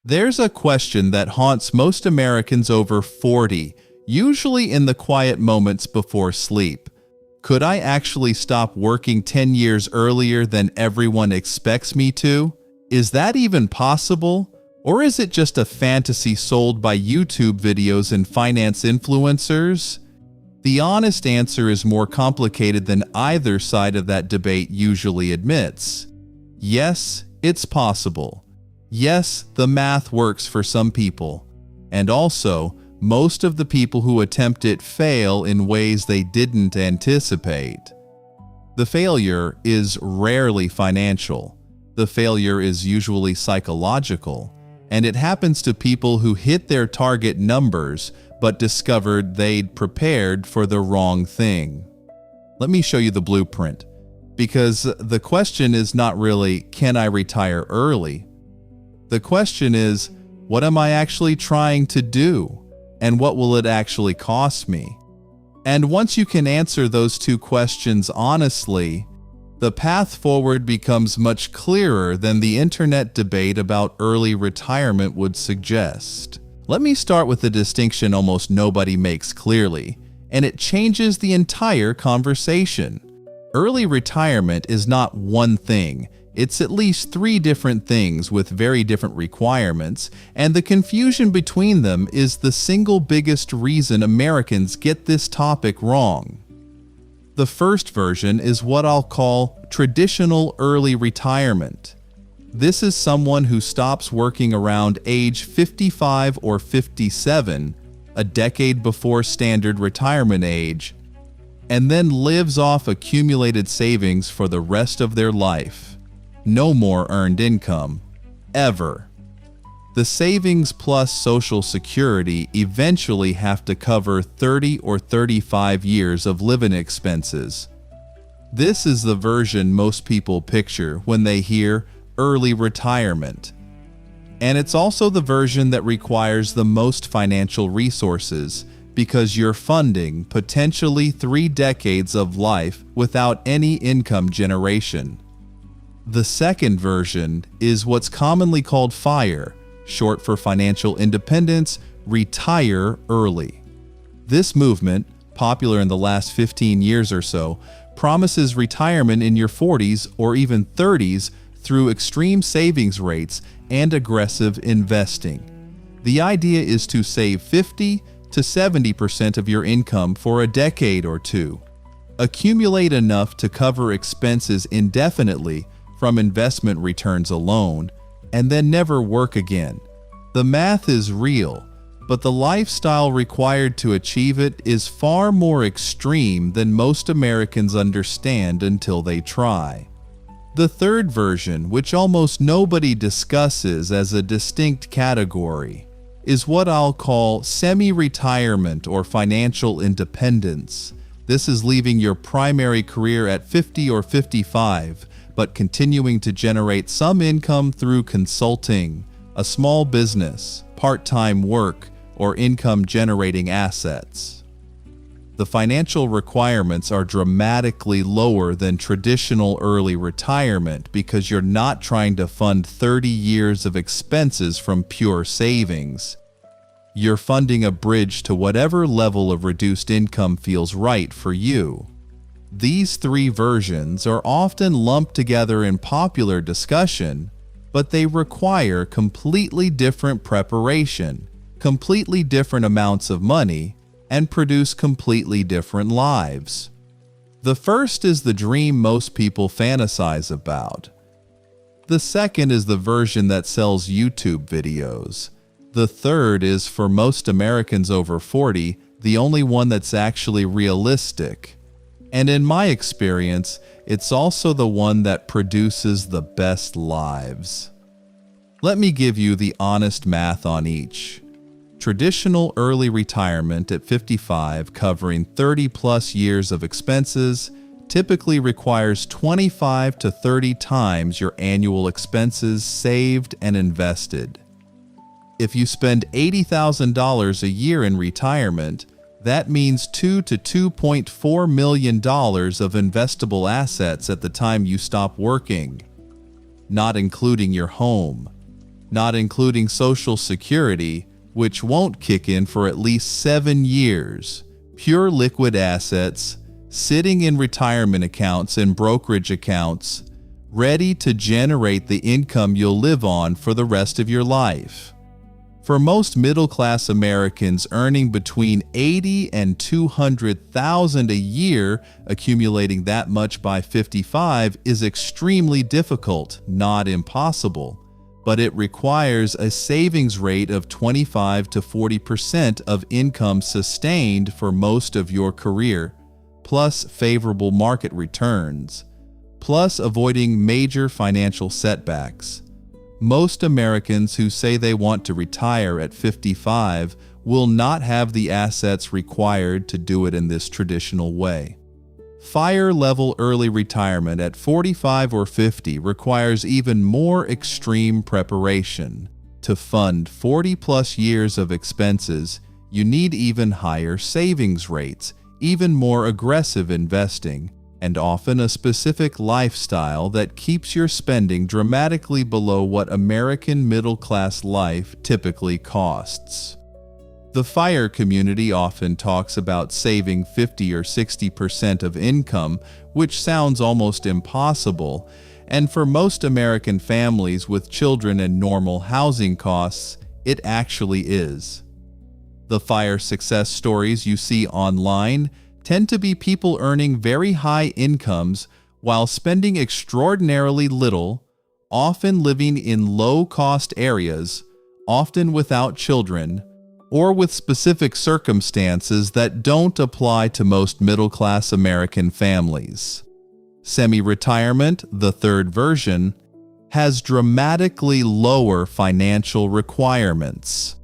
There's a question that haunts most Americans over 40, usually in the quiet moments before sleep. Could I actually stop working 10 years earlier than everyone expects me to? Is that even possible? Or is it just a fantasy sold by YouTube videos and finance influencers? The honest answer is more complicated than either side of that debate usually admits. Yes, it's possible. Yes, the math works for some people. And also, most of the people who attempt it fail in ways they didn't anticipate. The failure is rarely financial. The failure is usually psychological, and it happens to people who hit their target numbers but discovered they'd prepared for the wrong thing. Let me show you the blueprint, because the question is not really, can I retire early? The question is, what am I actually trying to do? And what will it actually cost me? And once you can answer those two questions honestly, the path forward becomes much clearer than the internet debate about early retirement would suggest. Let me start with a distinction almost nobody makes clearly, and it changes the entire conversation. Early retirement is not one thing. It's at least three different things with very different requirements, and the confusion between them is the single biggest reason Americans get this topic wrong. The first version is what I'll call traditional early retirement. This is someone who stops working around age 55 or 57, a decade before standard retirement age, and then lives off accumulated savings for the rest of their life. No more earned income, ever. The savings plus Social Security eventually have to cover 30 or 35 years of living expenses. This is the version most people picture when they hear early retirement. And it's also the version that requires the most financial resources because you're funding potentially 3 decades of life without any income generation. The second version is what's commonly called FIRE, short for financial independence, retire early. This movement, popular in the last 15 years or so, promises retirement in your 40s or even 30s through extreme savings rates and aggressive investing. The idea is to save 50 to 70% of your income for a decade or two. Accumulate enough to cover expenses indefinitely from investment returns alone, and then never work again. The math is real, but the lifestyle required to achieve it is far more extreme than most Americans understand until they try. The third version, which almost nobody discusses as a distinct category, is what I'll call semi-retirement or financial independence. This is leaving your primary career at 50 or 55, but continuing to generate some income through consulting, a small business, part-time work, or income-generating assets. The financial requirements are dramatically lower than traditional early retirement because you're not trying to fund 30 years of expenses from pure savings. You're funding a bridge to whatever level of reduced income feels right for you. These three versions are often lumped together in popular discussion, but they require completely different preparation, completely different amounts of money, and produce completely different lives. The first is the dream most people fantasize about. The second is the version that sells YouTube videos. The third is, for most Americans over 40, the only one that's actually realistic. And in my experience, it's also the one that produces the best lives. Let me give you the honest math on each. Traditional early retirement at 55, covering 30 plus years of expenses, typically requires 25 to 30 times your annual expenses saved and invested. If you spend $80,000 a year in retirement, that means $2 to $2.4 million of investable assets at the time you stop working, not including your home. not including Social Security, which won't kick in for at least 7 years, pure liquid assets, sitting in retirement accounts and brokerage accounts, ready to generate the income you'll live on for the rest of your life. For most middle-class Americans earning between $80,000 and $200,000 a year, accumulating that much by 55 is extremely difficult, not impossible, but it requires a savings rate of 25 to 40% of income sustained for most of your career, plus favorable market returns, plus avoiding major financial setbacks. Most Americans who say they want to retire at 55 will not have the assets required to do it in this traditional way. FIRE-level early retirement at 45 or 50 requires even more extreme preparation. To fund 40-plus years of expenses, you need even higher savings rates, even more aggressive investing, and often a specific lifestyle that keeps your spending dramatically below what American middle-class life typically costs. The FIRE community often talks about saving 50 or 60% of income, which sounds almost impossible, and for most American families with children and normal housing costs, it actually is. The FIRE success stories you see online tend to be people earning very high incomes while spending extraordinarily little, often living in low-cost areas, often without children, or with specific circumstances that don't apply to most middle-class American families. Semi-retirement, the third version, has dramatically lower financial requirements.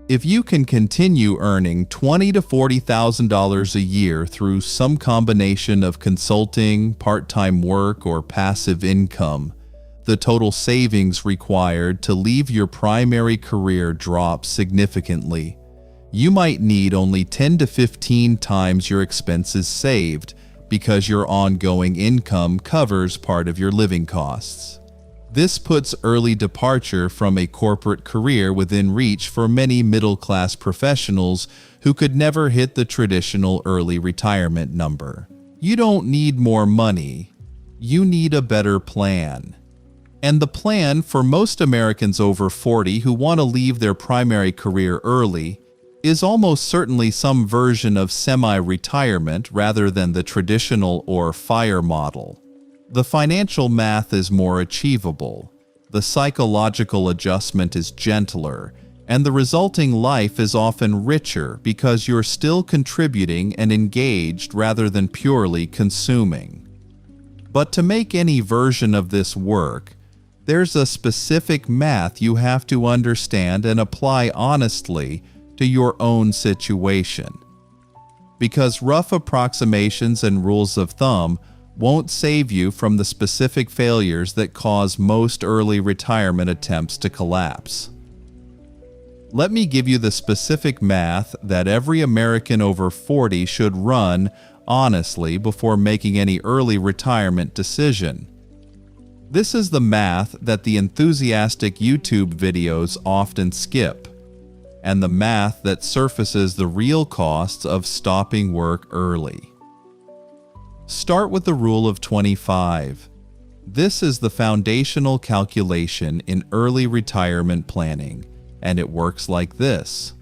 If you can continue earning $20,000 to $40,000 a year through some combination of consulting, part-time work, or passive income, the total savings required to leave your primary career drops significantly. You might need only 10 to 15 times your expenses saved because your ongoing income covers part of your living costs. This puts early departure from a corporate career within reach for many middle-class professionals who could never hit the traditional early retirement number. You don't need more money. You need a better plan. And the plan for most Americans over 40 who want to leave their primary career early is almost certainly some version of semi-retirement rather than the traditional or FIRE model. The financial math is more achievable, the psychological adjustment is gentler, and the resulting life is often richer because you're still contributing and engaged rather than purely consuming. But to make any version of this work, there's a specific math you have to understand and apply honestly to your own situation. Because rough approximations and rules of thumb won't save you from the specific failures that cause most early retirement attempts to collapse. Let me give you the specific math that every American over 40 should run honestly before making any early retirement decision. This is the math that the enthusiastic YouTube videos often skip, and the math that surfaces the real costs of stopping work early. Start with the rule of 25. This is the foundational calculation in early retirement planning, and it works like this.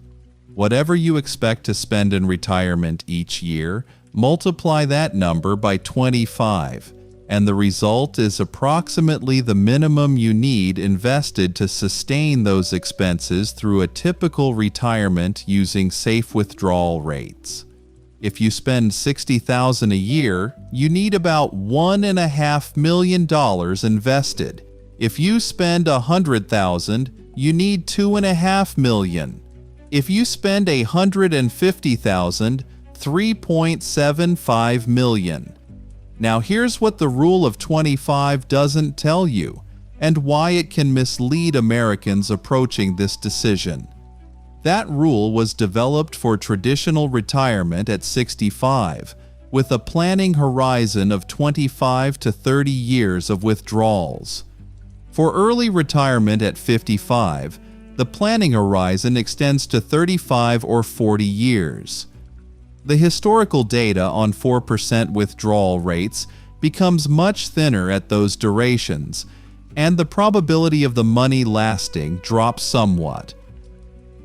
Whatever you expect to spend in retirement each year, multiply that number by 25, and the result is approximately the minimum you need invested to sustain those expenses through a typical retirement using safe withdrawal rates. If you spend $60,000 a year, you need about $1.5 million invested. If you spend $100,000, you need $2.5 million. If you spend $150,000, $3.75 million. Now here's what the rule of 25 doesn't tell you, and why it can mislead Americans approaching this decision. That rule was developed for traditional retirement at 65, with a planning horizon of 25 to 30 years of withdrawals. For early retirement at 55, the planning horizon extends to 35 or 40 years. The historical data on 4% withdrawal rates becomes much thinner at those durations, and the probability of the money lasting drops somewhat.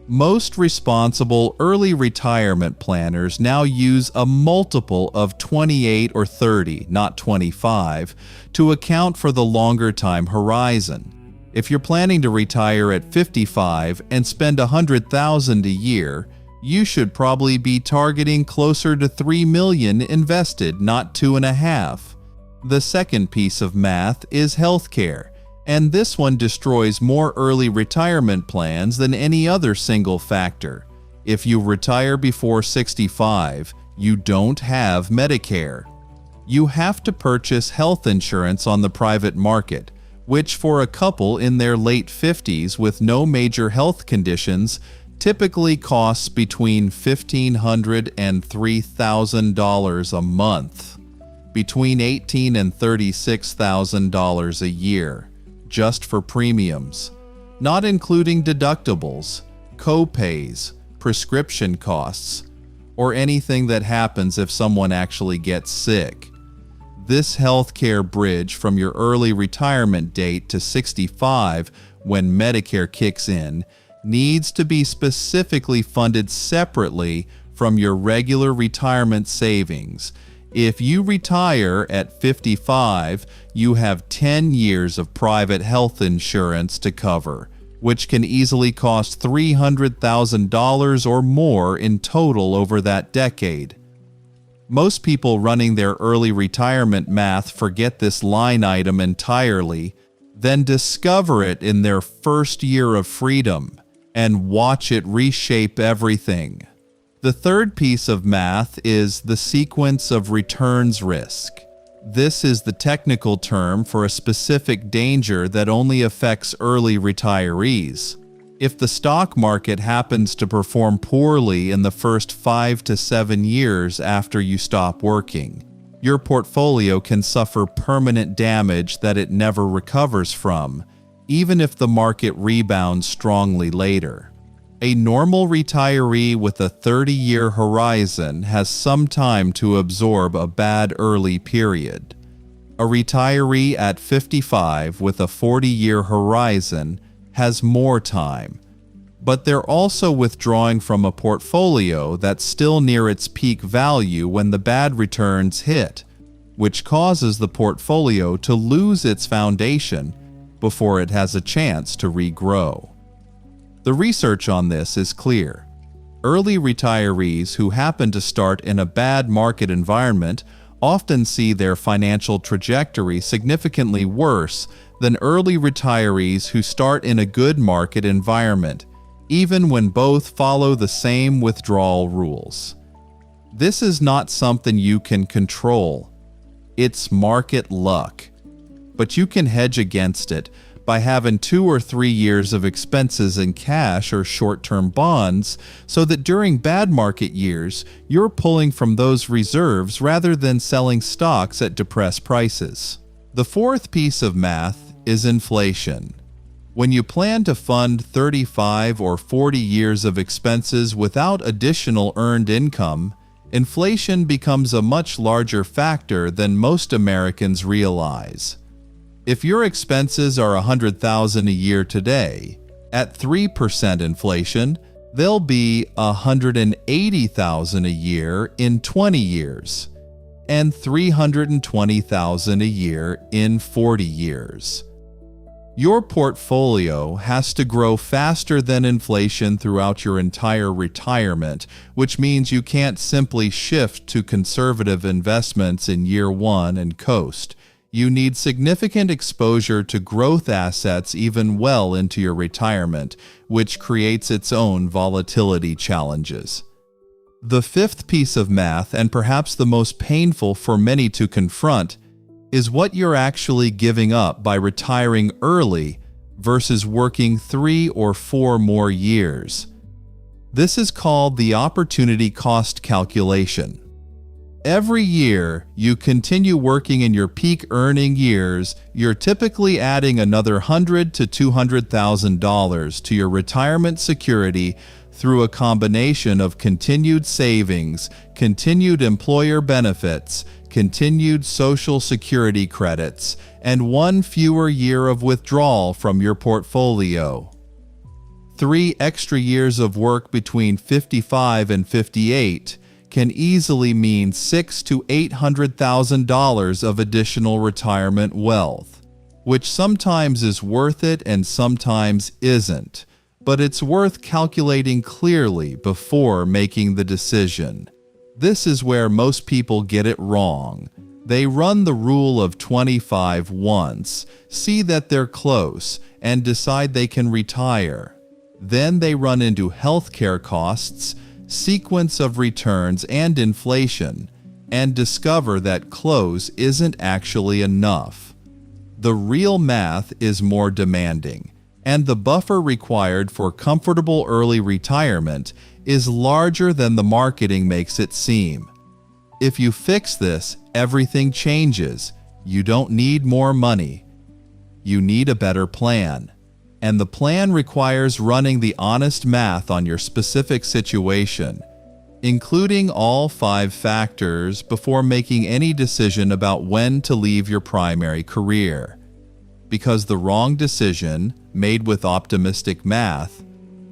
Most responsible early retirement planners now use a multiple of 28 or 30, not 25, to account for the longer time horizon. If you're planning to retire at 55 and spend $100,000 a year, you should probably be targeting closer to $3 million invested, not $2.5. The second piece of math is healthcare, and this one destroys more early retirement plans than any other single factor. If you retire before 65, you don't have Medicare. You have to purchase health insurance on the private market, which for a couple in their late 50s with no major health conditions typically costs between $1,500 and $3,000 a month, between $18,000 and $36,000 a year, just for premiums, not including deductibles, co-pays, prescription costs, or anything that happens if someone actually gets sick. This healthcare bridge from your early retirement date to 65, when Medicare kicks in, needs to be specifically funded separately from your regular retirement savings. If you retire at 55, you have 10 years of private health insurance to cover, which can easily cost $300,000 or more in total over that decade. Most people running their early retirement math forget this line item entirely, then discover it in their first year of freedom and watch it reshape everything. The third piece of math is the sequence of returns risk. This is the technical term for a specific danger that only affects early retirees. If the stock market happens to perform poorly in the first 5 to 7 years after you stop working, your portfolio can suffer permanent damage that it never recovers from, even if the market rebounds strongly later. A normal retiree with a 30-year horizon has some time to absorb a bad early period. A retiree at 55 with a 40-year horizon has more time, but they're also withdrawing from a portfolio that's still near its peak value when the bad returns hit, which causes the portfolio to lose its foundation before it has a chance to regrow. The research on this is clear. Early retirees who happen to start in a bad market environment often see their financial trajectory significantly worse than early retirees who start in a good market environment, even when both follow the same withdrawal rules. This is not something you can control. It's market luck. But you can hedge against it by having 2 or 3 years of expenses in cash or short-term bonds so that during bad market years, you're pulling from those reserves rather than selling stocks at depressed prices. The fourth piece of math is inflation. When you plan to fund 35 or 40 years of expenses without additional earned income, inflation becomes a much larger factor than most Americans realize. If your expenses are $100,000 a year today, at 3% inflation, they'll be $180,000 a year in 20 years, and $320,000 a year in 40 years. Your portfolio has to grow faster than inflation throughout your entire retirement, which means you can't simply shift to conservative investments in year one and coast. You need significant exposure to growth assets even well into your retirement, which creates its own volatility challenges. The fifth piece of math, and perhaps the most painful for many to confront, is what you're actually giving up by retiring early versus working 3 or 4 more years. This is called the opportunity cost calculation. Every year you continue working in your peak earning years, you're typically adding another $100,000 to $200,000 to your retirement security through a combination of continued savings, continued employer benefits, continued Social Security credits, and one fewer year of withdrawal from your portfolio. 3 extra years of work between 55 and 58 can easily mean $600,000 to $800,000 of additional retirement wealth, which sometimes is worth it and sometimes isn't, but it's worth calculating clearly before making the decision. This is where most people get it wrong. They run the rule of 25 once, see that they're close, and decide they can retire. Then they run into healthcare costs, sequence of returns, and inflation, and discover that close isn't actually enough. The real math is more demanding, and the buffer required for comfortable early retirement is larger than the marketing makes it seem. If you fix this, everything changes. You don't need more money. You need a better plan. And the plan requires running the honest math on your specific situation, including all 5 factors before making any decision about when to leave your primary career. Because the wrong decision, made with optimistic math,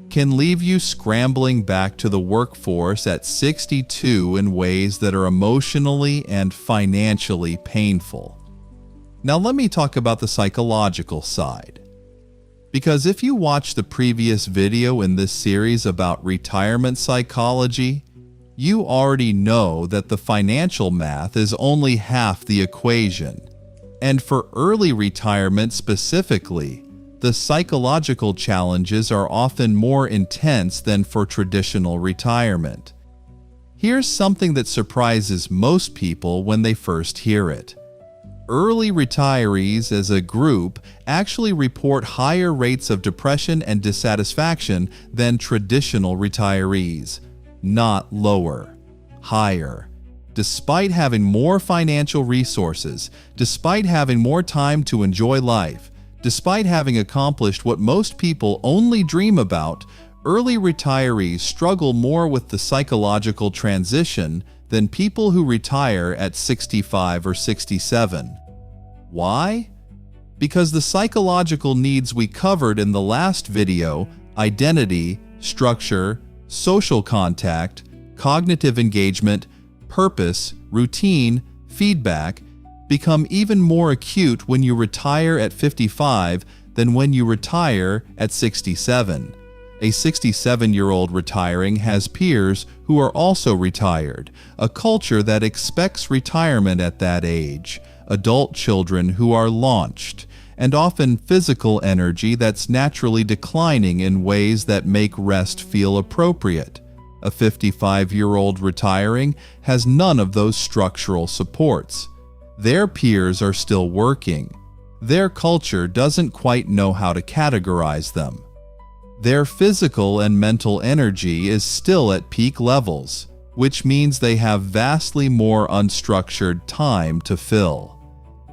can leave you scrambling back to the workforce at 62 in ways that are emotionally and financially painful. Now let me talk about the psychological side. Because if you watch the previous video in this series about retirement psychology, you already know that the financial math is only half the equation. And for early retirement specifically, the psychological challenges are often more intense than for traditional retirement. Here's something that surprises most people when they first hear it. Early retirees as a group actually report higher rates of depression and dissatisfaction than traditional retirees, not lower, higher. Despite having more financial resources, despite having more time to enjoy life, despite having accomplished what most people only dream about, early retirees struggle more with the psychological transition than people who retire at 65 or 67. Why? Because the psychological needs we covered in the last video, identity, structure, social contact, cognitive engagement, purpose, routine, feedback, become even more acute when you retire at 55 than when you retire at 67. A 67-year-old retiring has peers who are also retired, a culture that expects retirement at that age, adult children who are launched, and often physical energy that's naturally declining in ways that make rest feel appropriate. A 55-year-old retiring has none of those structural supports. Their peers are still working. Their culture doesn't quite know how to categorize them. Their physical and mental energy is still at peak levels, which means they have vastly more unstructured time to fill.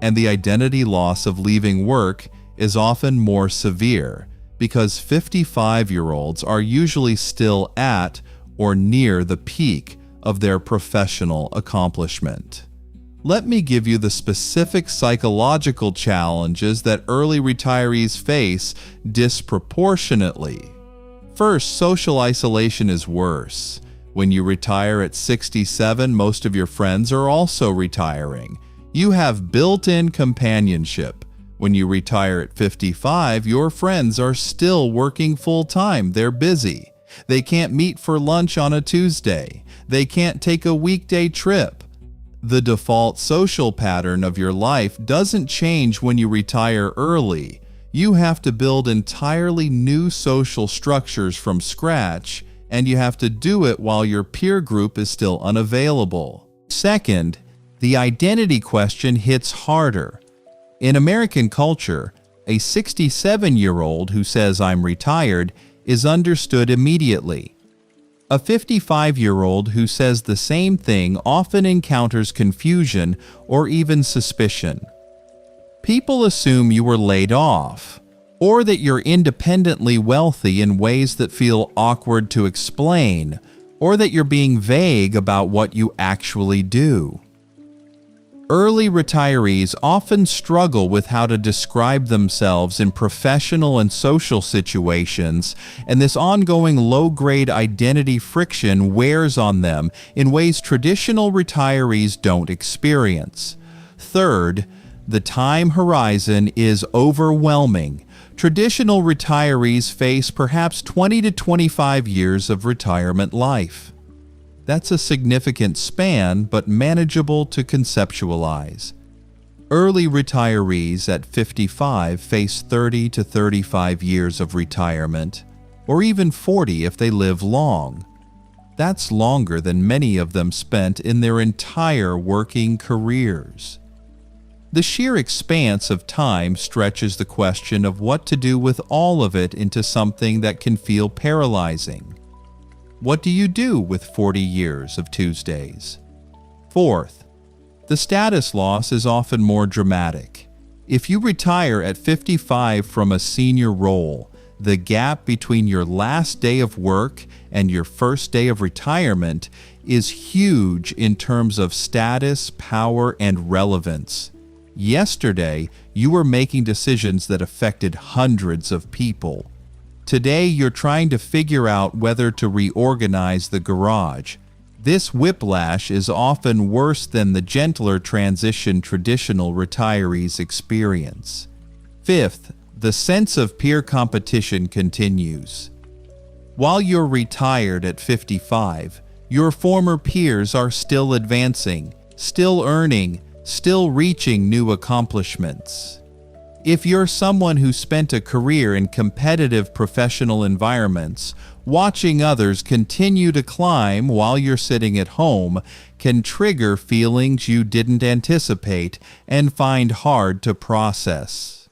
And the identity loss of leaving work is often more severe because 55-year-olds are usually still at or near the peak of their professional accomplishment. Let me give you the specific psychological challenges that early retirees face disproportionately. First, social isolation is worse. When you retire at 67, most of your friends are also retiring. You have built-in companionship. When you retire at 55, your friends are still working full-time. They're busy. They can't meet for lunch on a Tuesday. They can't take a weekday trip. The default social pattern of your life doesn't change when you retire early. You have to build entirely new social structures from scratch, and you have to do it while your peer group is still unavailable. Second, the identity question hits harder. In American culture, a 67-year-old who says, "I'm retired," is understood immediately. A 55-year-old who says the same thing often encounters confusion or even suspicion. People assume you were laid off, or that you're independently wealthy in ways that feel awkward to explain, or that you're being vague about what you actually do. Early retirees often struggle with how to describe themselves in professional and social situations, and this ongoing low-grade identity friction wears on them in ways traditional retirees don't experience. Third, the time horizon is overwhelming. Traditional retirees face perhaps 20 to 25 years of retirement life. That's a significant span, but manageable to conceptualize. Early retirees at 55 face 30 to 35 years of retirement, or even 40 if they live long. That's longer than many of them spent in their entire working careers. The sheer expanse of time stretches the question of what to do with all of it into something that can feel paralyzing. What do you do with 40 years of Tuesdays? Fourth, the status loss is often more dramatic. If you retire at 55 from a senior role, the gap between your last day of work and your first day of retirement is huge in terms of status, power, and relevance. Yesterday, you were making decisions that affected hundreds of people. Today, you're trying to figure out whether to reorganize the garage. This whiplash is often worse than the gentler transition traditional retirees experience. Fifth, the sense of peer competition continues. While you're retired at 55, your former peers are still advancing, still earning, still reaching new accomplishments. If you're someone who spent a career in competitive professional environments, watching others continue to climb while you're sitting at home can trigger feelings you didn't anticipate and find hard to process.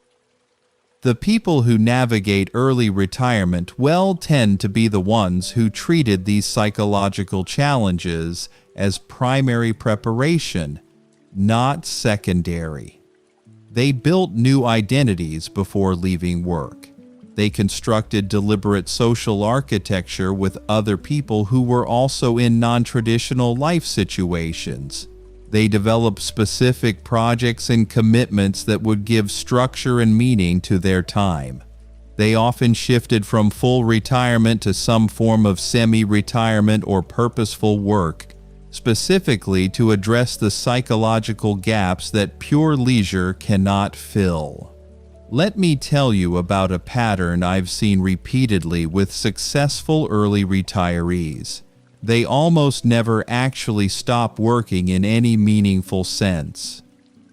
The people who navigate early retirement tend to be the ones who treated these psychological challenges as primary preparation, not secondary. They built new identities before leaving work. They constructed deliberate social architecture with other people who were also in non-traditional life situations. They developed specific projects and commitments that would give structure and meaning to their time. They often shifted from full retirement to some form of semi-retirement or purposeful work, specifically to address the psychological gaps that pure leisure cannot fill. Let me tell you about a pattern I've seen repeatedly with successful early retirees. They almost never actually stop working in any meaningful sense.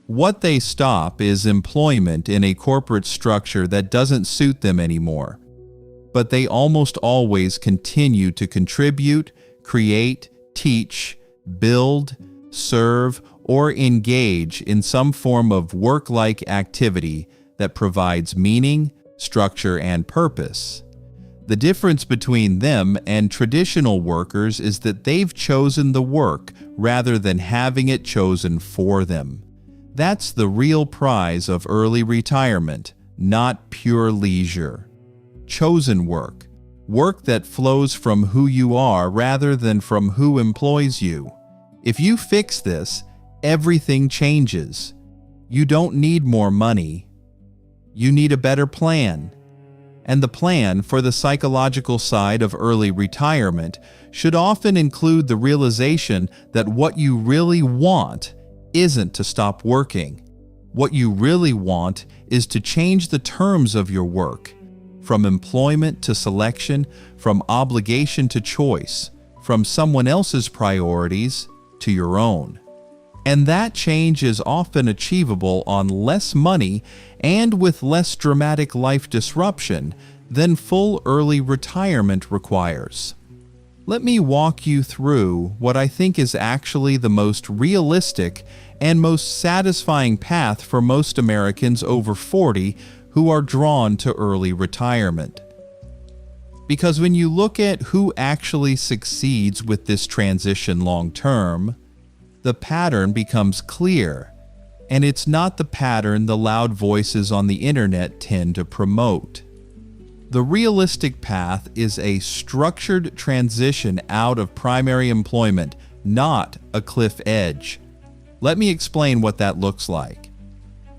What they stop is employment in a corporate structure that doesn't suit them anymore. But they almost always continue to contribute, create, teach, build, serve, or engage in some form of work-like activity that provides meaning, structure, and purpose. The difference between them and traditional workers is that they've chosen the work rather than having it chosen for them. That's the real prize of early retirement, not pure leisure. Chosen work. Work that flows from who you are rather than from who employs you. If you fix this, everything changes. You don't need more money. You need a better plan. And the plan for the psychological side of early retirement should often include the realization that what you really want isn't to stop working. What you really want is to change the terms of your work, from employment to selection, from obligation to choice, from someone else's priorities to your own. And that change is often achievable on less money and with less dramatic life disruption than full early retirement requires. Let me walk you through what I think is actually the most realistic and most satisfying path for most Americans over 40 who are drawn to early retirement. Because when you look at who actually succeeds with this transition long term, the pattern becomes clear, and it's not the pattern the loud voices on the internet tend to promote. The realistic path is a structured transition out of primary employment, not a cliff edge. Let me explain what that looks like.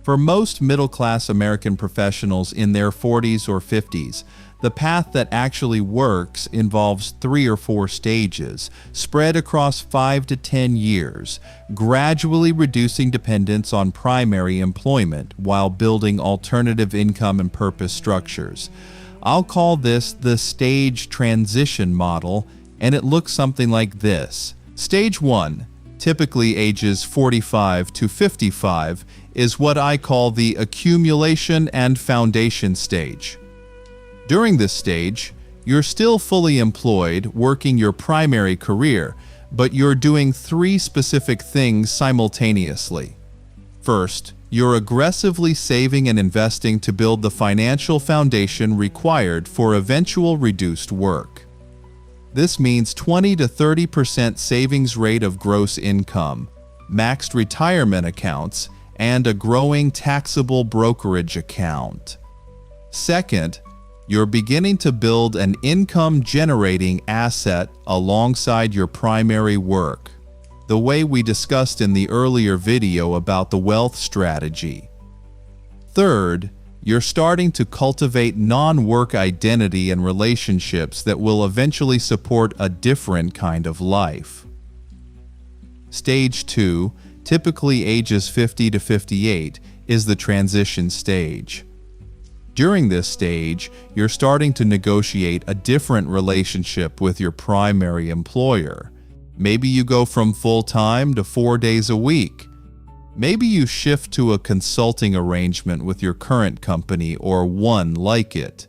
For most middle-class American professionals in their 40s or 50s, the path that actually works involves 3 or 4 stages, spread across 5 to 10 years, gradually reducing dependence on primary employment while building alternative income and purpose structures. I'll call this the stage transition model, and it looks something like this. Stage 1, typically ages 45 to 55, is what I call the accumulation and foundation stage. During this stage, you're still fully employed, working your primary career, but you're doing 3 specific things simultaneously. First, you're aggressively saving and investing to build the financial foundation required for eventual reduced work. This means 20 to 30% savings rate of gross income, maxed retirement accounts, and a growing taxable brokerage account. Second, you're beginning to build an income-generating asset alongside your primary work, the way we discussed in the earlier video about the wealth strategy. Third, you're starting to cultivate non-work identity and relationships that will eventually support a different kind of life. Stage 2, typically ages 50 to 58, is the transition stage. During this stage, you're starting to negotiate a different relationship with your primary employer. Maybe you go from full-time to 4 days a week. Maybe you shift to a consulting arrangement with your current company or one like it.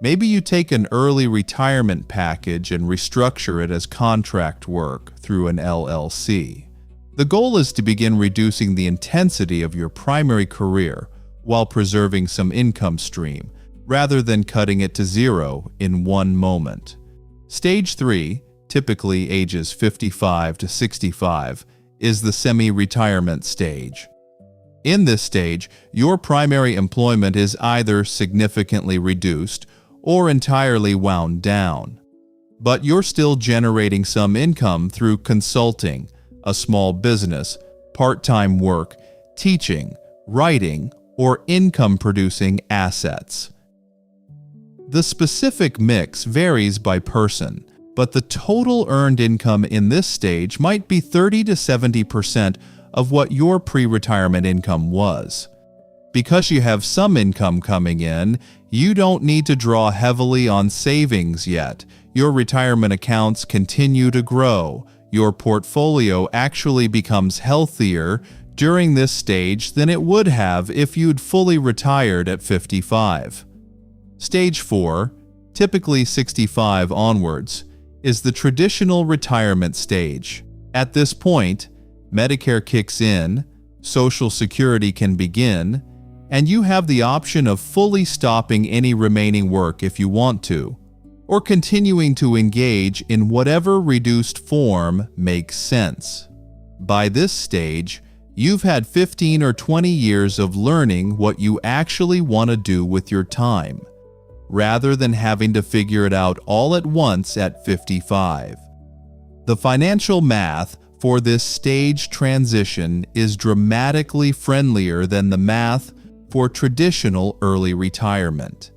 Maybe you take an early retirement package and restructure it as contract work through an LLC. The goal is to begin reducing the intensity of your primary career while preserving some income stream, rather than cutting it to zero in one moment. Stage 3, typically ages 55 to 65, is the semi-retirement stage. In this stage, your primary employment is either significantly reduced or entirely wound down. But you're still generating some income through consulting, a small business, part-time work, teaching, writing, or income-producing assets. The specific mix varies by person, but the total earned income in this stage might be 30 to 70% of what your pre-retirement income was. Because you have some income coming in, you don't need to draw heavily on savings yet. Your retirement accounts continue to grow. Your portfolio actually becomes healthier during this stage than it would have if you'd fully retired at 55. Stage 4, typically 65 onwards, is the traditional retirement stage. At this point, Medicare kicks in, Social Security can begin, and you have the option of fully stopping any remaining work if you want to, or continuing to engage in whatever reduced form makes sense. By this stage, you've had 15 or 20 years of learning what you actually want to do with your time, rather than having to figure it out all at once at 55. The financial math for this stage transition is dramatically friendlier than the math for traditional early retirement.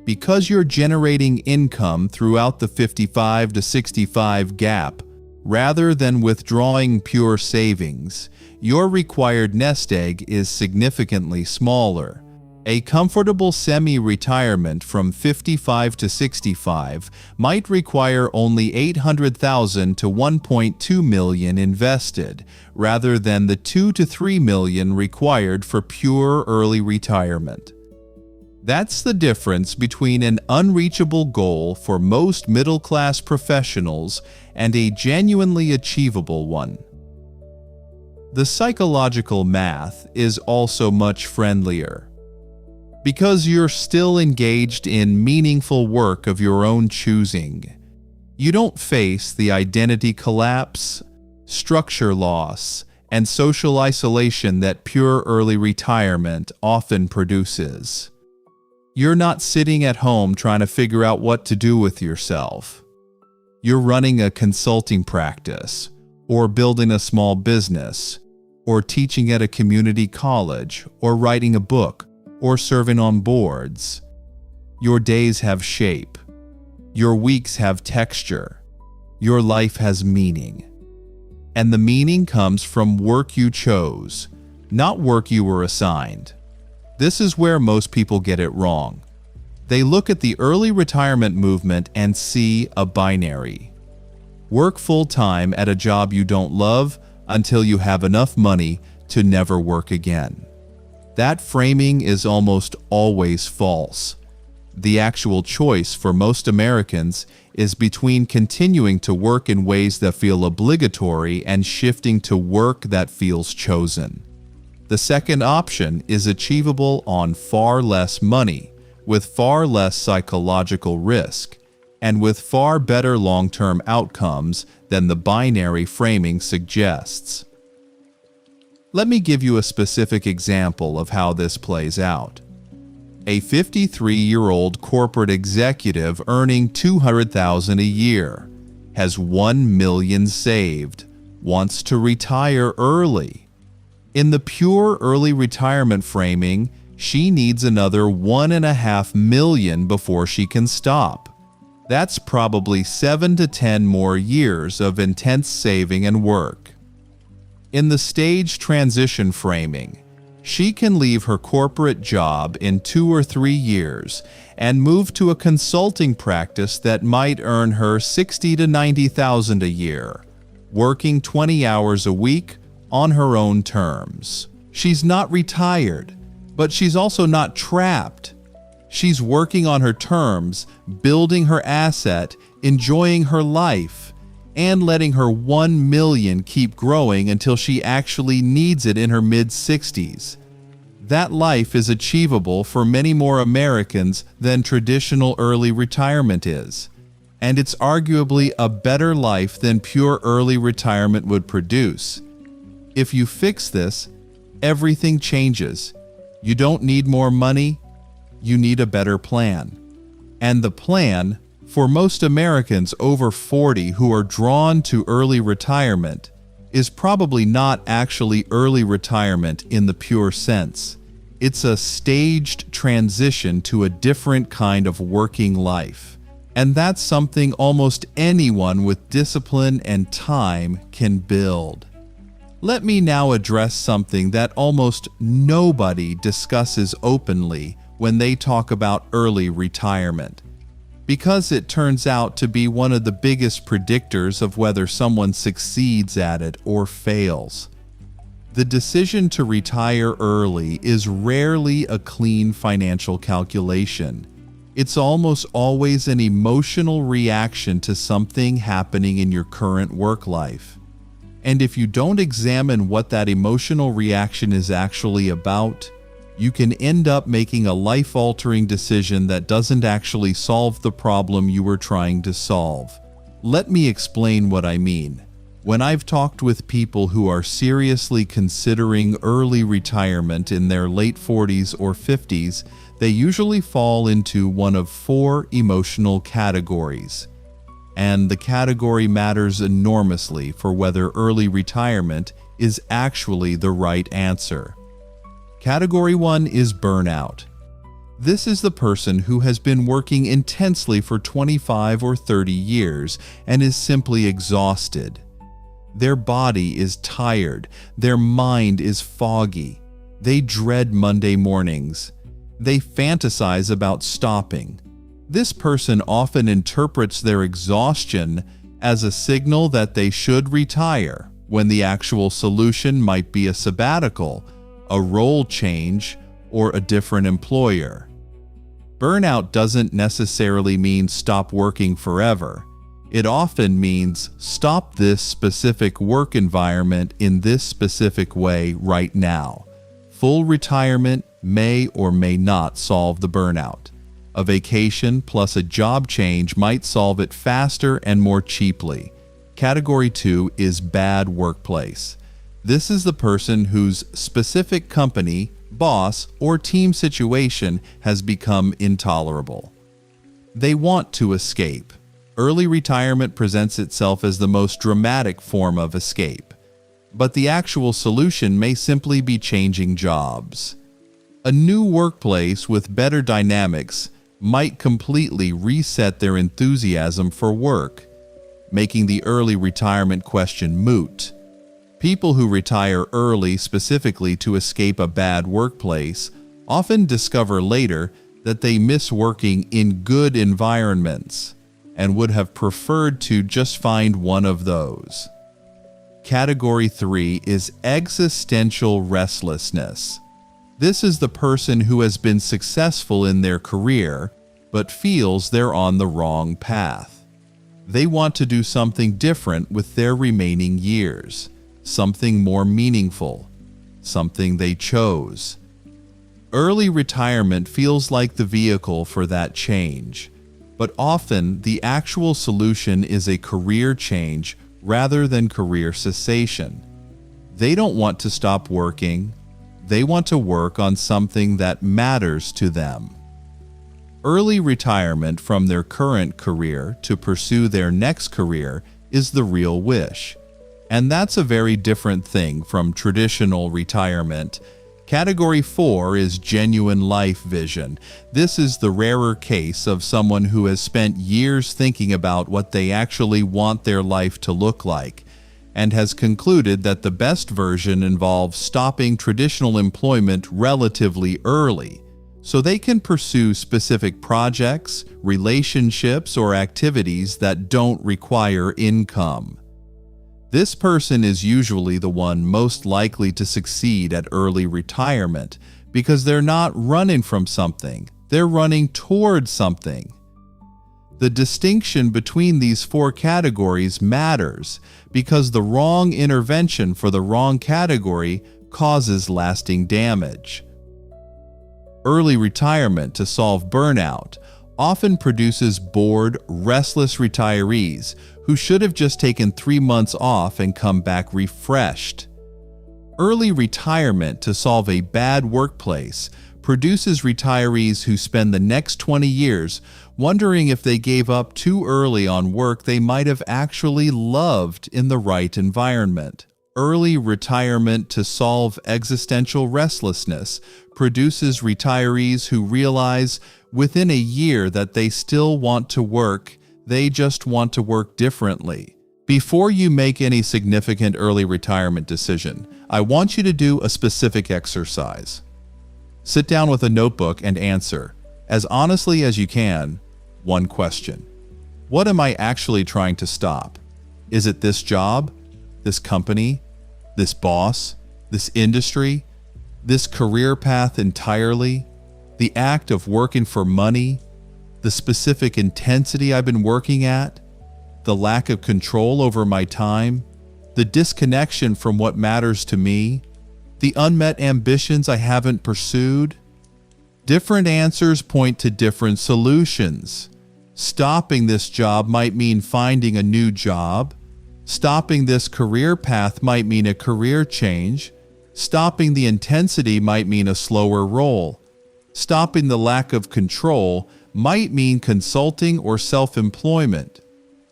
Because you're generating income throughout the 55 to 65 gap, rather than withdrawing pure savings, your required nest egg is significantly smaller. A comfortable semi-retirement from 55 to 65 might require only $800,000 to $1.2 million invested, rather than the $2 to $3 million required for pure early retirement. That's the difference between an unreachable goal for most middle-class professionals and a genuinely achievable one. The psychological math is also much friendlier. because you're still engaged in meaningful work of your own choosing. You don't face the identity collapse, structure loss, and social isolation that pure early retirement often produces. You're not sitting at home trying to figure out what to do with yourself. You're running a consulting practice, or building a small business, or teaching at a community college, or writing a book, or serving on boards. Your days have shape. Your weeks have texture. Your life has meaning. And the meaning comes from work you chose, not work you were assigned. This is where most people get it wrong. They look at the early retirement movement and see a binary. Work full-time at a job you don't love until you have enough money to never work again. That framing is almost always false. The actual choice for most Americans is between continuing to work in ways that feel obligatory and shifting to work that feels chosen. The second option is achievable on far less money, with far less psychological risk, and with far better long-term outcomes than the binary framing suggests. Let me give you a specific example of how this plays out. A 53-year-old corporate executive earning $200,000 a year, has $1 million saved, wants to retire early. In the pure early retirement framing, she needs another $1.5 million before she can stop. That's probably 7 to 10 more years of intense saving and work. In the stage transition framing, she can leave her corporate job in 2 or 3 years and move to a consulting practice that might earn her $60,000 to $90,000 a year, working 20 hours a week on her own terms. She's not retired, but she's also not trapped. She's working on her terms, building her asset, enjoying her life, and letting her $1 million keep growing until she actually needs it in her mid-60s. That life is achievable for many more Americans than traditional early retirement is, and it's arguably a better life than pure early retirement would produce. If you fix this, everything changes. You don't need more money, you need a better plan. And the plan, for most Americans over 40 who are drawn to early retirement, is probably not actually early retirement in the pure sense. It's a staged transition to a different kind of working life. And that's something almost anyone with discipline and time can build. Let me now address something that almost nobody discusses openly when they talk about early retirement, because it turns out to be one of the biggest predictors of whether someone succeeds at it or fails. The decision to retire early is rarely a clean financial calculation. It's almost always an emotional reaction to something happening in your current work life. And if you don't examine what that emotional reaction is actually about, you can end up making a life-altering decision that doesn't actually solve the problem you were trying to solve. Let me explain what I mean. When I've talked with people who are seriously considering early retirement in their late 40s or 50s, they usually fall into one of 4 emotional categories. And the category matters enormously for whether early retirement is actually the right answer. Category 1 is burnout. This is the person who has been working intensely for 25 or 30 years and is simply exhausted. Their body is tired, their mind is foggy. They dread Monday mornings. They fantasize about stopping. This person often interprets their exhaustion as a signal that they should retire, when the actual solution might be a sabbatical, a role change, or a different employer. Burnout doesn't necessarily mean stop working forever. It often means stop this specific work environment in this specific way right now. Full retirement may or may not solve the burnout. A vacation plus a job change might solve it faster and more cheaply. Category 2 is bad workplace. This is the person whose specific company, boss, or team situation has become intolerable. They want to escape. Early retirement presents itself as the most dramatic form of escape, but the actual solution may simply be changing jobs. A new workplace with better dynamics might completely reset their enthusiasm for work, making the early retirement question moot. People who retire early specifically to escape a bad workplace often discover later that they miss working in good environments and would have preferred to just find one of those. Category 3 is existential restlessness. This is the person who has been successful in their career but feels they're on the wrong path. They want to do something different with their remaining years, something more meaningful, something they chose. Early retirement feels like the vehicle for that change, but often the actual solution is a career change rather than career cessation. They don't want to stop working. They want to work on something that matters to them. Early retirement from their current career to pursue their next career is the real wish. And that's a very different thing from traditional retirement. Category 4 is genuine life vision. This is the rarer case of someone who has spent years thinking about what they actually want their life to look like, and has concluded that the best version involves stopping traditional employment relatively early, so they can pursue specific projects, relationships, or activities that don't require income. This person is usually the one most likely to succeed at early retirement because they're not running from something, they're running towards something. The distinction between these 4 categories matters because the wrong intervention for the wrong category causes lasting damage. Early retirement to solve burnout often produces bored, restless retirees who should have just taken 3 months off and come back refreshed. Early retirement to solve a bad workplace produces retirees who spend the next 20 years wondering if they gave up too early on work they might have actually loved in the right environment. Early retirement to solve existential restlessness produces retirees who realize within a year that they still want to work, they just want to work differently. Before you make any significant early retirement decision, I want you to do a specific exercise. Sit down with a notebook and answer, as honestly as you can, one question. What am I actually trying to stop? Is it this job, this company, this boss, this industry, this career path entirely, the act of working for money, the specific intensity I've been working at, the lack of control over my time, the disconnection from what matters to me, the unmet ambitions I haven't pursued? Different answers point to different solutions. Stopping this job might mean finding a new job. Stopping this career path might mean a career change. Stopping the intensity might mean a slower role. Stopping the lack of control might mean consulting or self-employment.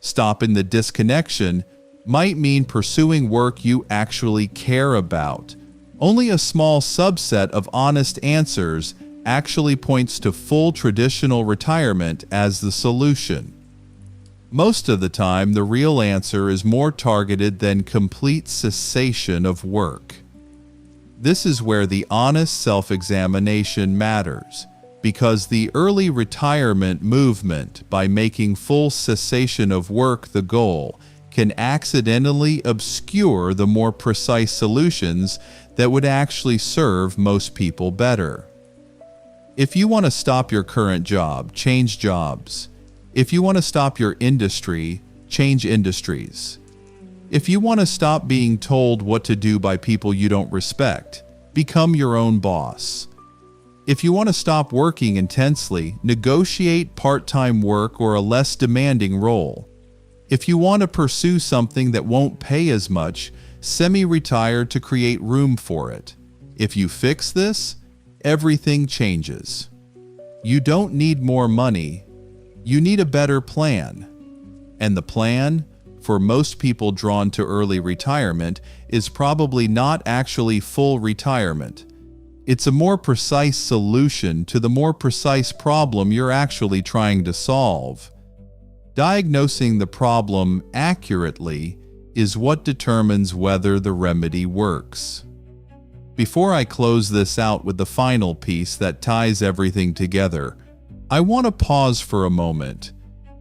Stopping the disconnection might mean pursuing work you actually care about. Only a small subset of honest answers actually points to full traditional retirement as the solution. Most of the time, the real answer is more targeted than complete cessation of work. This is where the honest self-examination matters, because the early retirement movement, by making full cessation of work the goal, can accidentally obscure the more precise solutions that would actually serve most people better. If you want to stop your current job, change jobs. If you want to stop your industry, change industries. If you want to stop being told what to do by people you don't respect, become your own boss. If you want to stop working intensely, negotiate part-time work or a less demanding role. If you want to pursue something that won't pay as much, semi-retire to create room for it. If you fix this, everything changes. You don't need more money. You need a better plan. And the plan, for most people drawn to early retirement, is probably not actually full retirement. It's a more precise solution to the more precise problem you're actually trying to solve. Diagnosing the problem accurately is what determines whether the remedy works. Before I close this out with the final piece that ties everything together, I want to pause for a moment.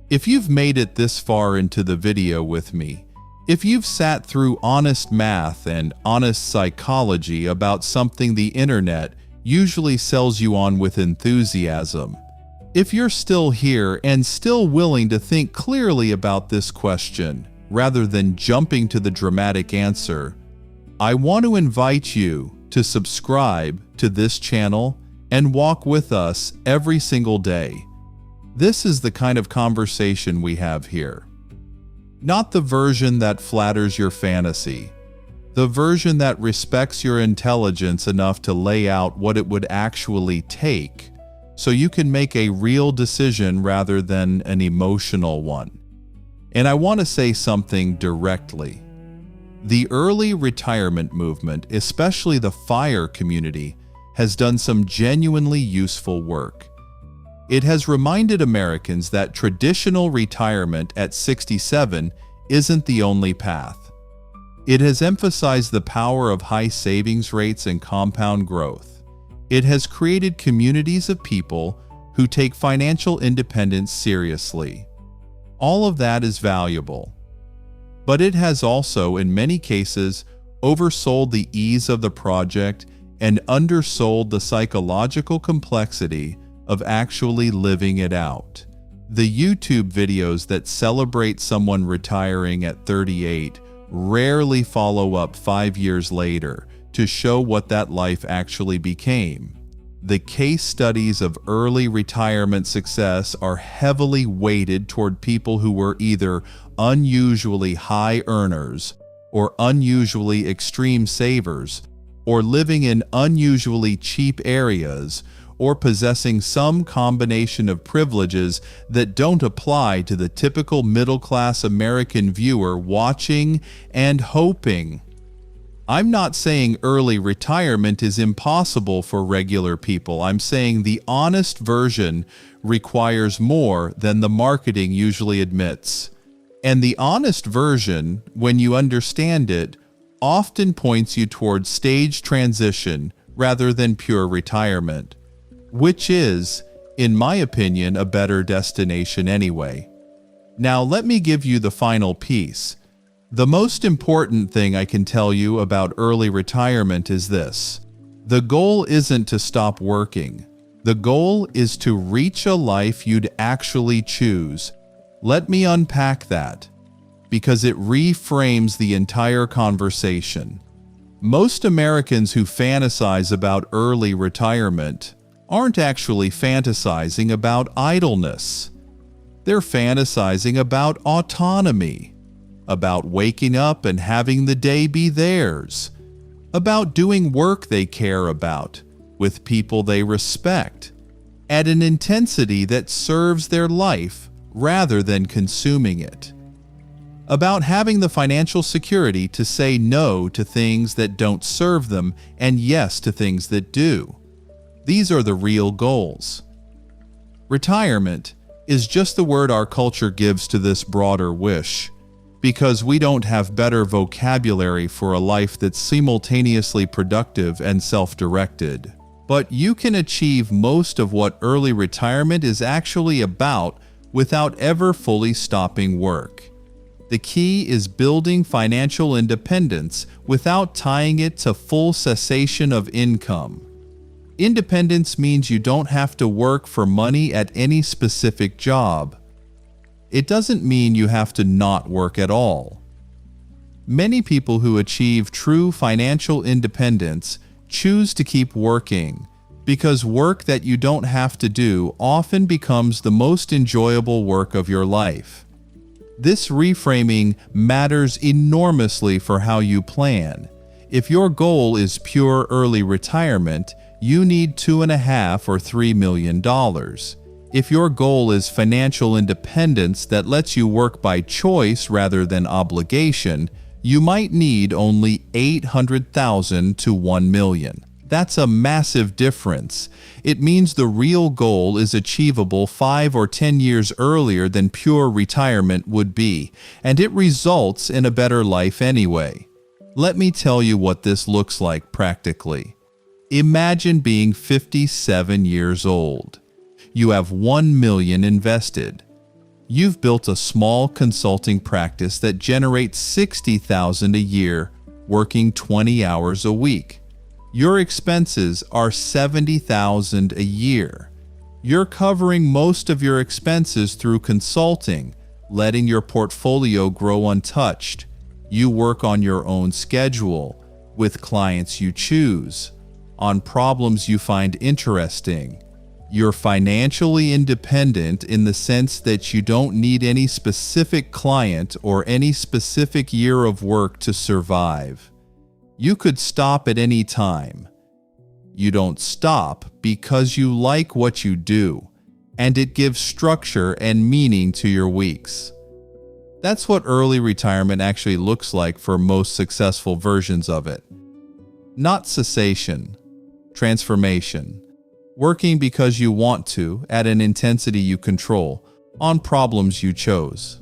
If you've made it this far into the video with me, if you've sat through honest math and honest psychology about something the internet usually sells you on with enthusiasm, if you're still here and still willing to think clearly about this question, rather than jumping to the dramatic answer, I want to invite you to subscribe to this channel and walk with us every single day. This is the kind of conversation we have here. Not the version that flatters your fantasy, the version that respects your intelligence enough to lay out what it would actually take so you can make a real decision rather than an emotional one. And I want to say something directly. The early retirement movement, especially the FIRE community, has done some genuinely useful work. It has reminded Americans that traditional retirement at 67 isn't the only path. It has emphasized the power of high savings rates and compound growth. It has created communities of people who take financial independence seriously. All of that is valuable. But it has also, in many cases, oversold the ease of the project and undersold the psychological complexity of actually living it out. The YouTube videos that celebrate someone retiring at 38 rarely follow up 5 years later to show what that life actually became. The case studies of early retirement success are heavily weighted toward people who were either unusually high earners or unusually extreme savers, or living in unusually cheap areas, or possessing some combination of privileges that don't apply to the typical middle-class American viewer watching and hoping. I'm not saying early retirement is impossible for regular people. I'm saying the honest version requires more than the marketing usually admits. And the honest version, when you understand it, often points you towards stage transition rather than pure retirement, which is, in my opinion, a better destination anyway. Now let me give you the final piece. The most important thing I can tell you about early retirement is this. The goal isn't to stop working. The goal is to reach a life you'd actually choose. Let me unpack that, because it reframes the entire conversation. Most Americans who fantasize about early retirement aren't actually fantasizing about idleness. They're fantasizing about autonomy, about waking up and having the day be theirs, about doing work they care about, with people they respect, at an intensity that serves their life rather than consuming it, about having the financial security to say no to things that don't serve them and yes to things that do. These are the real goals. Retirement is just the word our culture gives to this broader wish, because we don't have better vocabulary for a life that's simultaneously productive and self-directed. But you can achieve most of what early retirement is actually about without ever fully stopping work. The key is building financial independence without tying it to full cessation of income. Independence means you don't have to work for money at any specific job. It doesn't mean you have to not work at all. Many people who achieve true financial independence choose to keep working, because work that you don't have to do often becomes the most enjoyable work of your life. This reframing matters enormously for how you plan. If your goal is pure early retirement, you need $2.5 or $3 million. If your goal is financial independence that lets you work by choice rather than obligation, you might need only $800,000 to $1 million. That's a massive difference. It means the real goal is achievable 5 or 10 years earlier than pure retirement would be, and it results in a better life anyway. Let me tell you what this looks like practically. Imagine being 57 years old. You have $1 million invested. You've built a small consulting practice that generates $60,000 a year, working 20 hours a week. Your expenses are $70,000 a year. You're covering most of your expenses through consulting, letting your portfolio grow untouched. You work on your own schedule, with clients you choose, on problems you find interesting. You're financially independent in the sense that you don't need any specific client or any specific year of work to survive. You could stop at any time. You don't stop because you like what you do, and it gives structure and meaning to your weeks. That's what early retirement actually looks like for most successful versions of it. Not cessation, transformation. Working because you want to, at an intensity you control, on problems you chose.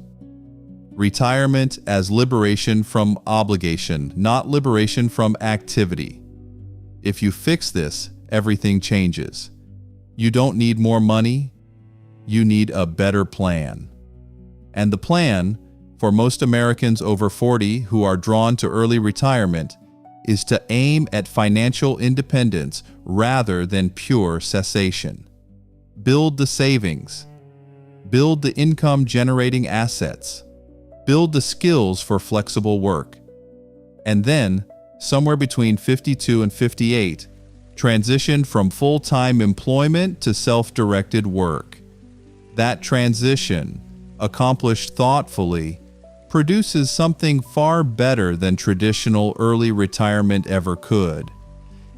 Retirement as liberation from obligation, not liberation from activity. If you fix this, everything changes. You don't need more money, you need a better plan. And the plan, for most Americans over 40 who are drawn to early retirement, is to aim at financial independence rather than pure cessation. Build the savings. Build the income-generating assets. Build the skills for flexible work. And then, somewhere between 52 and 58, transition from full-time employment to self-directed work. That transition, accomplished thoughtfully, produces something far better than traditional early retirement ever could.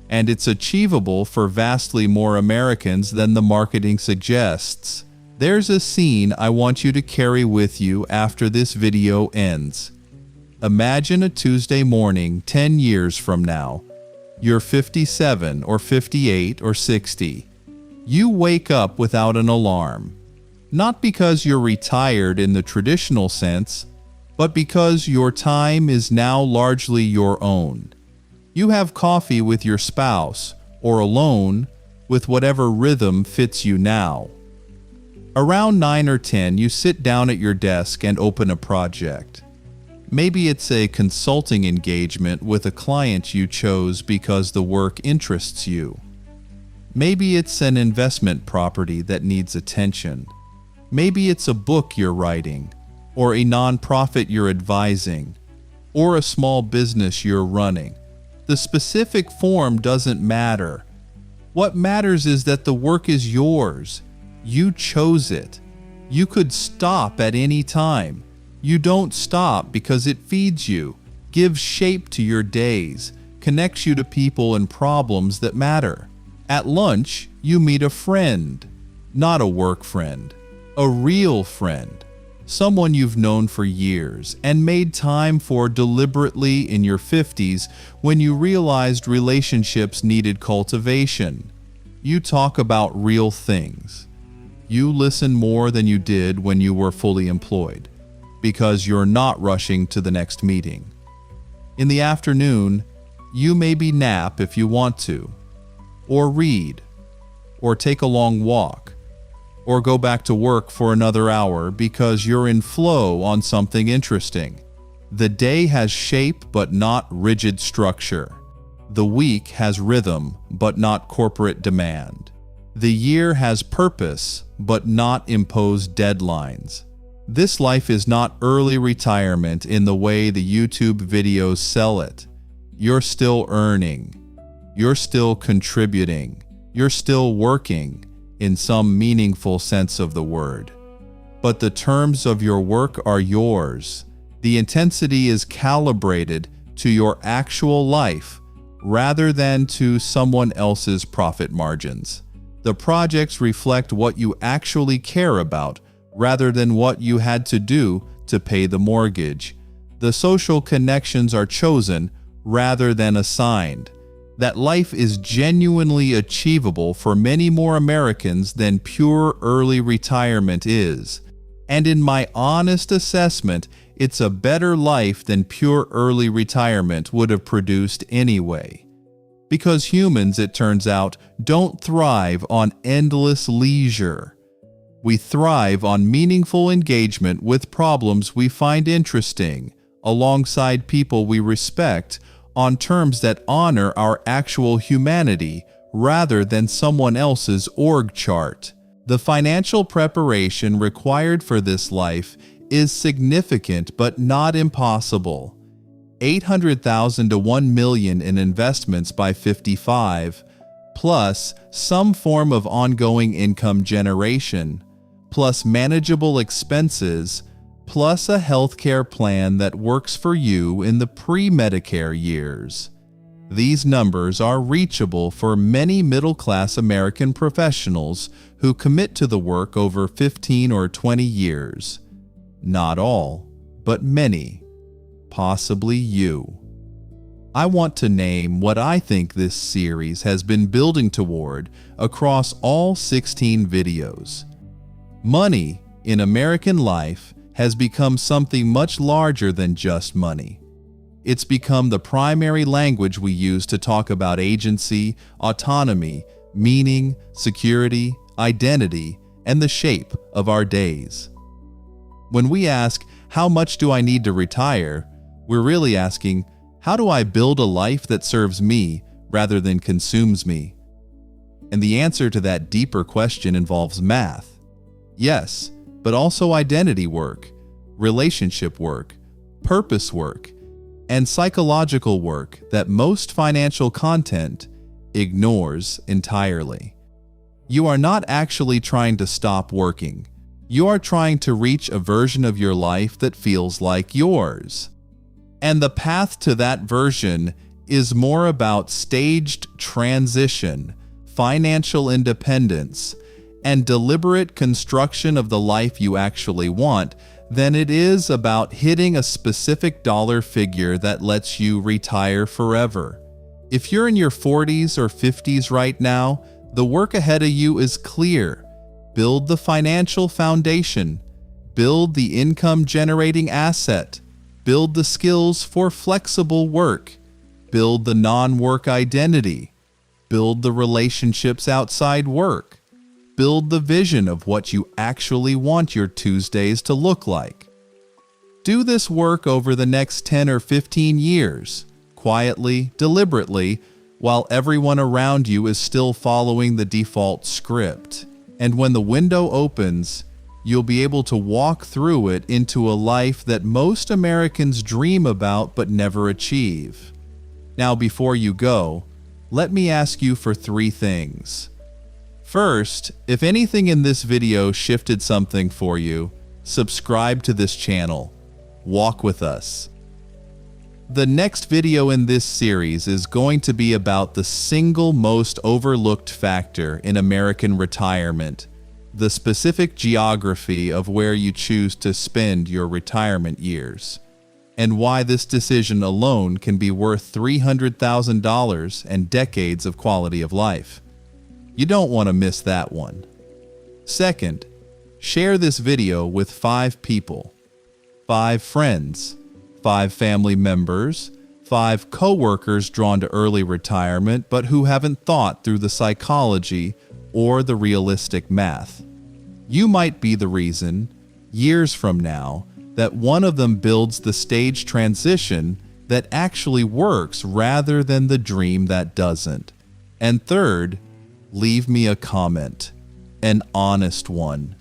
And it's achievable for vastly more Americans than the marketing suggests. There's a scene I want you to carry with you after this video ends. Imagine a Tuesday morning 10 years from now. You're 57 or 58 or 60. You wake up without an alarm. Not because you're retired in the traditional sense, but because your time is now largely your own. You have coffee with your spouse, or alone, with whatever rhythm fits you now. Around 9 or 10, you sit down at your desk and open a project. Maybe it's a consulting engagement with a client you chose because the work interests you. Maybe it's an investment property that needs attention. Maybe it's a book you're writing, or a nonprofit you're advising, or a small business you're running. The specific form doesn't matter. What matters is that the work is yours. You chose it. You could stop at any time. You don't stop because it feeds you, gives shape to your days, connects you to people and problems that matter. At lunch, you meet a friend, not a work friend, a real friend. Someone you've known for years and made time for deliberately in your 50s when you realized relationships needed cultivation. You talk about real things. You listen more than you did when you were fully employed, because you're not rushing to the next meeting. In the afternoon, you maybe nap if you want to, or read, or take a long walk, or go back to work for another hour because you're in flow on something interesting. The day has shape but not rigid structure. The week has rhythm but not corporate demand. The year has purpose but not imposed deadlines. This life is not early retirement in the way the YouTube videos sell it. You're still earning. You're still contributing. You're still working in some meaningful sense of the word. But the terms of your work are yours. The intensity is calibrated to your actual life rather than to someone else's profit margins. The projects reflect what you actually care about rather than what you had to do to pay the mortgage. The social connections are chosen rather than assigned. That life is genuinely achievable for many more Americans than pure early retirement is. And in my honest assessment, it's a better life than pure early retirement would have produced anyway. Because humans, it turns out, don't thrive on endless leisure. We thrive on meaningful engagement with problems we find interesting, alongside people we respect, on terms that honor our actual humanity rather than someone else's org chart. The financial preparation required for this life is significant but not impossible. $800,000 to $1 million in investments by 55, plus some form of ongoing income generation, plus manageable expenses, plus a healthcare plan that works for you in the pre-Medicare years. These numbers are reachable for many middle-class American professionals who commit to the work over 15 or 20 years. Not all, but many. Possibly you. I want to name what I think this series has been building toward across all 16 videos. Money in American life has become something much larger than just money. It's become the primary language we use to talk about agency, autonomy, meaning, security, identity, and the shape of our days. When we ask, "How much do I need to retire?" we're really asking, how do I build a life that serves me rather than consumes me? And the answer to that deeper question involves math. Yes, but also identity work, relationship work, purpose work, and psychological work that most financial content ignores entirely. You are not actually trying to stop working. You are trying to reach a version of your life that feels like yours. And the path to that version is more about staged transition, financial independence, and deliberate construction of the life you actually want than it is about hitting a specific dollar figure that lets you retire forever. If you're in your 40s or 50s right now, the work ahead of you is clear. Build the financial foundation. Build the income-generating asset. Build the skills for flexible work. Build the non-work identity. Build the relationships outside work. Build the vision of what you actually want your Tuesdays to look like. Do this work over the next 10 or 15 years, quietly, deliberately, while everyone around you is still following the default script. And when the window opens, you'll be able to walk through it into a life that most Americans dream about but never achieve. Now, before you go, let me ask you for 3 things. First, if anything in this video shifted something for you, subscribe to this channel. Walk with us. The next video in this series is going to be about the single most overlooked factor in American retirement, the specific geography of where you choose to spend your retirement years, and why this decision alone can be worth $300,000 and decades of quality of life. You don't want to miss that one. Second, share this video with 5 people, 5 friends, 5 family members, 5 co-workers drawn to early retirement but who haven't thought through the psychology or the realistic math. You might be the reason, years from now, that one of them builds the stage transition that actually works rather than the dream that doesn't. And third, leave me a comment, an honest one.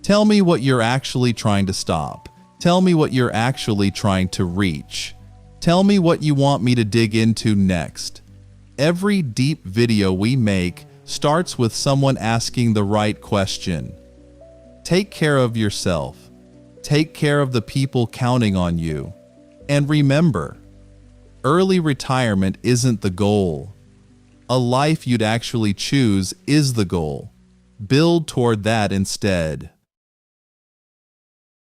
Tell me what you're actually trying to stop. Tell me what you're actually trying to reach. Tell me what you want me to dig into next. Every deep video we make starts with someone asking the right question. Take care of yourself. Take care of the people counting on you. And remember, early retirement isn't the goal. A life you'd actually choose is the goal. Build toward that instead.